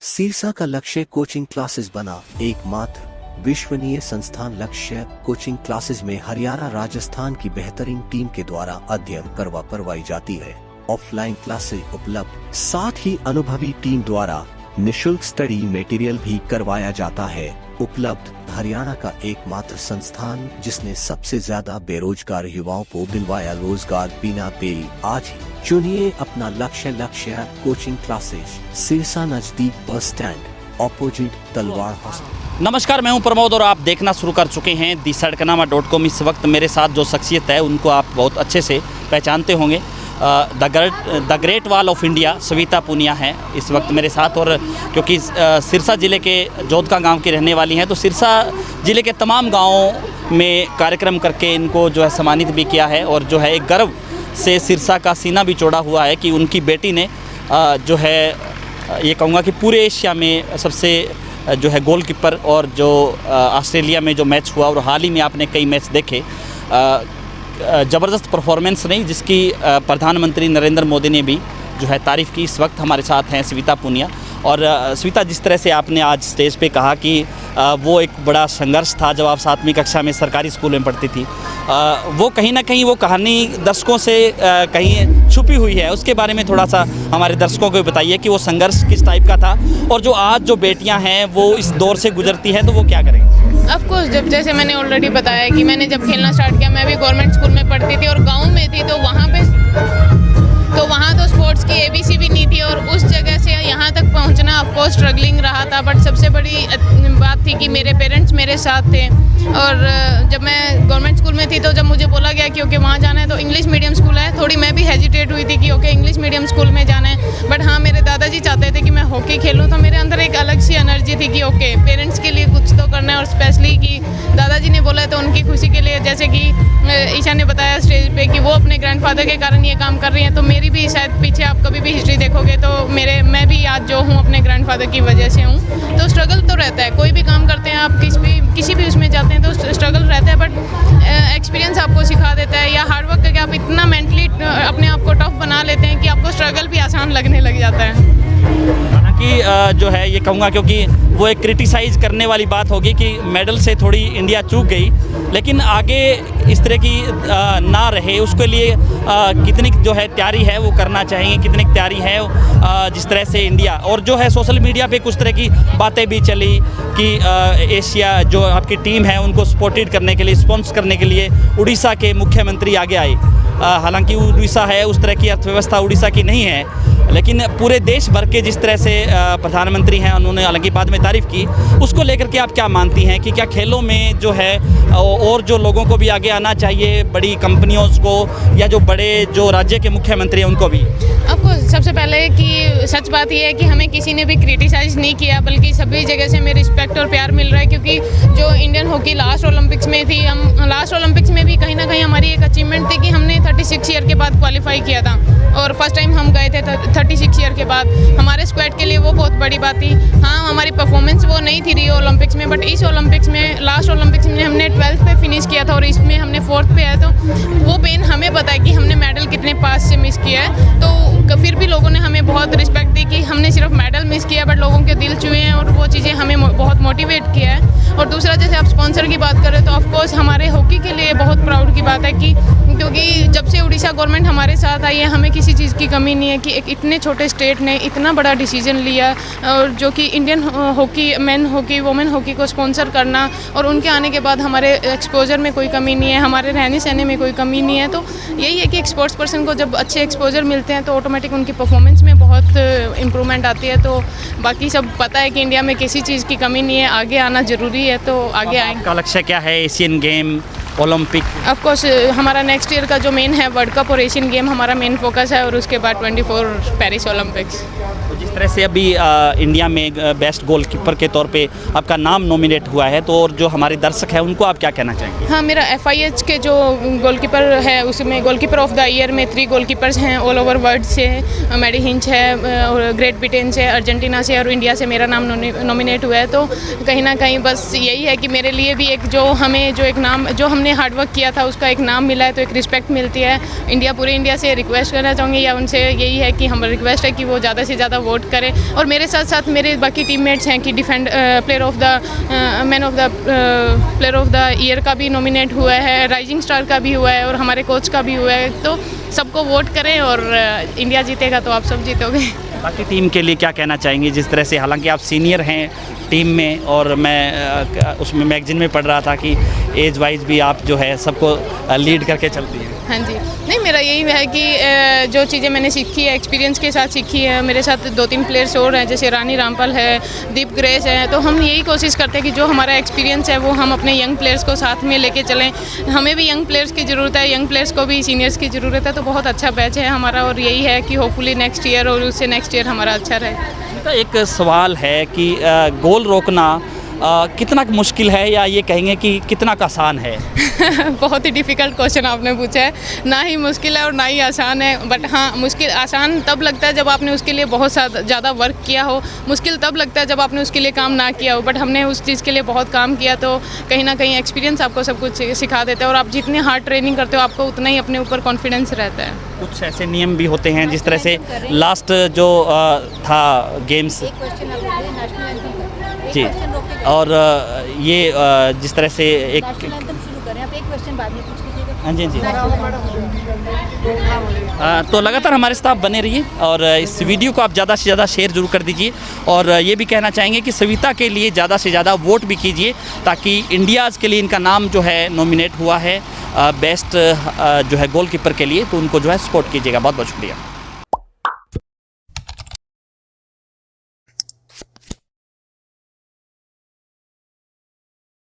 सिरसा का लक्ष्य coaching classes बना। एकमात्र विश्वसनीय संस्थान लक्ष्य कोचिंग क्लासेस में हरियाणा राजस्थान की बेहतरीन टीम के द्वारा अध्ययन करवाई जाती है। ऑफलाइन क्लासेस उपलब्ध, साथ ही अनुभवी टीम द्वारा निशुल्क स्टडी मटेरियल भी करवाया जाता है। उपलब्ध हरियाणा का एकमात्र संस्थान जिसने सबसे ज्यादा बेरोजगार युवाओं को दिलवाया रोजगार बिना देरी। आज ही चुनिए अपना लक्ष्य कोचिंग क्लासेस, सिरसा नजदीक बस स्टैंड, ऑपोजिट तलवार हॉस्पिटल। नमस्कार, मैं हूं प्रमोद और आप देखना शुरू कर चुके हैं दी-सड़कनामा.com। इस वक्त मेरे साथ जो शख्सियत है उनको आप बहुत अच्छे से पहचानते होंगे। The great wall of India Savita Punia हैं इस वक्त मेरे साथ। और क्योंकि सिरसा ज़िले के जोधका गांव की रहने वाली हैं, तो सिरसा ज़िले के तमाम गांवों में कार्यक्रम करके इनको जो है सम्मानित भी किया है। और जो है एक गर्व से सिरसा का सीना भी चौड़ा हुआ है कि उनकी बेटी ने जो है ये कहूँगा कि पूरे एशिया में सबसे जो है गोलकीपर, और जो ऑस्ट्रेलिया में जो मैच हुआ और हाल ही में आपने कई मैच देखे, ज़बरदस्त परफॉर्मेंस रही जिसकी प्रधानमंत्री नरेंद्र मोदी ने भी जो है तारीफ़ की। इस वक्त हमारे साथ हैं सविता पुनिया। और सविता, जिस तरह से आपने आज स्टेज पे कहा कि वो एक बड़ा संघर्ष था जब आप 7वीं कक्षा में सरकारी स्कूल में पढ़ती थी, वो कहीं ना कहीं वो कहानी दर्शकों से कहीं छुपी हुई है। उसके बारे में थोड़ा सा हमारे दर्शकों को बताइए कि वो संघर्ष किस टाइप का था, और जो आज जो बेटियां हैं वो इस दौर से गुजरती हैं तो वो क्या करेंगी। ऑफ कोर्स, जैसे मैंने ऑलरेडी बताया कि मैंने जब खेलना स्टार्ट किया, मैं भी गवर्नमेंट स्कूल में पढ़ती थी और गाँव में थी, तो वहाँ तो स्पोर्ट्स की ABC भी नहीं थी। और उस जगह से यहाँ तक पहुँचना ऑफ कोर्स स्ट्रगलिंग रहा था। बट सबसे बड़ी बात थी कि मेरे पेरेंट्स मेरे साथ थे। और जब मैं गवर्नमेंट स्कूल में थी तो जब मुझे बोला गया कि ओके वहाँ जाना है, तो इंग्लिश मीडियम स्कूल है, थोड़ी मैं भी हेजिटेट हुई थी कि ओके इंग्लिश मीडियम स्कूल में जाना है। बट हाँ, मेरे दादाजी चाहते थे कि मैं हॉकी खेलूँ, तो मेरे अंदर एक अलग सी एनर्जी थी कि ओके पेरेंट्स के लिए कुछ तो करना है। और स्पेशली कि दादाजी ने बोला तो उनकी खुशी के लिए, जैसे कि ईशा ने बताया स्टेज पे कि वो अपने ग्रैंडफादर के कारण ये काम कर रही हैं, तो मेरी भी शायद पीछे आप कभी भी हिस्ट्री देखोगे तो मैं भी आज जो हूँ अपने ग्रैंडफादर की वजह से हूँ। तो स्ट्रगल तो रहता है, कोई भी काम करते हैं आप, किसी भी उसमें जाते हैं तो स्ट्रगल रहता है। बट एक्सपीरियंस आपको सिखा देता है, या हार्डवर्क करके आप इतना मेंटली अपने आप को टफ बना लेते हैं कि आपको स्ट्रगल भी आसान लगने लग जाता है। हालांकि जो है ये कहूँगा, क्योंकि वो एक क्रिटिसाइज़ करने वाली बात होगी कि मेडल से थोड़ी इंडिया चूक गई, लेकिन आगे इस तरह की ना रहे उसके लिए कितनी जो है तैयारी है वो करना चाहिए, कितनी तैयारी है जिस तरह से इंडिया। और जो है सोशल मीडिया पे कुछ तरह की बातें भी चली कि एशिया जो आपकी टीम है उनको सपोर्टेड करने के लिए, स्पॉन्सर करने के लिए उड़ीसा के मुख्यमंत्री आगे आए। हालांकि उड़ीसा है, उस तरह की अर्थव्यवस्था उड़ीसा की नहीं है, लेकिन पूरे देश भर के जिस तरह से प्रधानमंत्री हैं उन्होंने हालांकि बाद में तारीफ़ की, उसको लेकर के आप क्या मानती हैं कि क्या खेलों में जो है और जो लोगों को भी आगे आना चाहिए, बड़ी कंपनियों को या जो बड़े जो राज्य के मुख्यमंत्री हैं उनको भी? आपको सबसे पहले कि सच बात यह है कि हमें किसी ने भी क्रिटिसाइज़ नहीं किया, बल्कि सभी जगह से हमें रिस्पेक्ट और प्यार मिल रहा है। क्योंकि जो इंडियन हॉकी लास्ट ओलंपिक्स में थी, हम लास्ट ओलंपिक्स में भी कहीं ना कहीं हमारी एक अचीवमेंट थी कि हमने 36 ईयर के बाद क्वालिफाई किया था, और फर्स्ट टाइम हम गए थे 36 ईयर के बाद। हमारे स्क्वाड के लिए वो बहुत बड़ी बात थी। हाँ, हमारी परफॉर्मेंस वो नहीं थी रियो ओलंपिक्स में, बट इस ओलंपिक्स में, लास्ट ओलंपिक्स में हमने 12th पे फिनिश किया था और इसमें हमने 4th पे आए। तो वो पेन हमें पता है कि हमने मेडल कितने पास से मिस किया है। तो फिर भी लोगों ने हमें बहुत रिस्पेक्ट दी कि हमने सिर्फ मेडल मिस किया, बट लोगों के दिल छुए हैं, और वो चीज़ें हमें बहुत मोटिवेट किया है। और दूसरा, जैसे आप स्पॉन्सर की बात करें तो ऑफकोर्स हमारे हॉकी के लिए बहुत प्राउड की बात है कि क्योंकि जब से उड़ीसा गवर्नमेंट हमारे साथ आई है, हमें किसी चीज़ की कमी नहीं है कि एक इतने छोटे स्टेट ने इतना बड़ा डिसीजन लिया, और जो कि Indian hockey, main hockey, women hockey को स्पॉन्सर करना, और उनके आने के बाद हमारे एक्सपोजर में कोई कमी नहीं है, हमारे रहने सहने में कोई कमी नहीं है। तो यही है कि एक स्पोर्ट्स पर्सन को जब अच्छे एक्सपोजर मिलते हैं तो ऑटोमेटिक उनकी परफॉर्मेंस में बहुत इम्प्रूवमेंट आती है। तो बाकी सब पता है कि इंडिया में किसी चीज़ की कमी नहीं है, आगे आना ज़रूरी है, तो आगे आएंगे। आपका लक्ष्य क्या है? Asian game, Olympic? Of course हमारा नेक्स्ट ईयर का जो मेन है वर्ल्ड कप और एशियन गेम हमारा मेन फोकस है, और उसके बाद 24 पेरिस ओलंपिक्स। तो जिस तरह से अभी इंडिया में बेस्ट गोलकीपर के तौर पे आपका नाम नॉमिनेट हुआ है, तो और जो हमारे दर्शक हैं उनको आप क्या कहना चाहेंगे? हाँ, मेरा FIH के जो गोलकीपर है उसमें गोलकीपर ऑफ द ईयर में 3 गोलकीपर्स हैं ऑल ओवर वर्ल्ड से। मैडी हिंच है, और ग्रेट ब्रिटेन से, अर्जेंटीना से और इंडिया से मेरा नाम नॉमिनेट हुआ है। तो कहीं ना कहीं बस यही है कि मेरे लिए भी एक जो हमें जो एक नाम, जो हमने हार्डवर्क किया था उसका एक नाम मिला है, तो एक रिस्पेक्ट मिलती है। पूरे इंडिया से रिक्वेस्ट करना चाहूँगी, या उनसे यही है कि हम रिक्वेस्ट है कि वो ज़्यादा से ज़्यादा वोट करें। और मेरे साथ साथ मेरे बाकी टीममेट्स हैं कि प्लेयर ऑफ द ईयर का भी नॉमिनेट हुआ है, राइजिंग स्टार का भी हुआ है और हमारे कोच का भी हुआ है। तो सबको वोट करें और इंडिया जीतेगा तो आप सब जीतोगे। बाकी टीम के लिए क्या कहना चाहेंगे, जिस तरह से हालांकि आप सीनियर हैं टीम में और मैं उसमें मैगजीन में पढ़ रहा था कि एज वाइज भी आप जो है सबको लीड करके चलती हैं। हाँ जी, नहीं मेरा यही है कि जो चीज़ें मैंने सीखी है एक्सपीरियंस के साथ सीखी है। मेरे साथ 2-3 प्लेयर्स और हैं जैसे रानी रामपाल है, दीप ग्रेस है। तो हम यही कोशिश करते हैं कि जो हमारा एक्सपीरियंस है वो हम अपने यंग प्लेयर्स को साथ में लेके चलें। हमें भी यंग प्लेयर्स की ज़रूरत है, यंग प्लेयर्स को भी सीनियर्स की ज़रूरत है। तो बहुत अच्छा बैच है हमारा और यही है कि होपफुली नेक्स्ट ईयर और उससे नेक्स्ट ईयर हमारा अच्छा रहे। तो एक सवाल है कि गोल रोकना कितना मुश्किल है या ये कहेंगे कि कितना आसान है? बहुत ही डिफ़िकल्ट क्वेश्चन आपने पूछा है। ना ही मुश्किल है और ना ही आसान है। बट हाँ, आसान तब लगता है जब आपने उसके लिए बहुत ज़्यादा वर्क किया हो। मुश्किल तब लगता है जब आपने उसके लिए काम ना किया हो। बट हमने उस चीज़ के लिए बहुत काम किया तो कहीं ना कहीं एक्सपीरियंस आपको सब कुछ सिखा देता है और आप जितने हार्ड ट्रेनिंग करते हो आपको उतना ही अपने ऊपर कॉन्फिडेंस रहता है। कुछ ऐसे नियम भी होते हैं जिस तरह से लास्ट जो था गेम्स जी, और ये जिस तरह से एक क्वेश्चन बाद में पूछ लीजिएगा। हाँ जी तो लगातार हमारे साथ बने रहिए और इस वीडियो को आप ज़्यादा से ज़्यादा शेयर जरूर कर दीजिए। और ये भी कहना चाहेंगे कि सविता के लिए ज़्यादा से ज़्यादा वोट भी कीजिए ताकि इंडियाज़ के लिए इनका नाम जो है नॉमिनेट हुआ है बेस्ट जो है गोलकीपर के लिए, तो उनको जो है सपोर्ट कीजिएगा। बहुत बहुत शुक्रिया।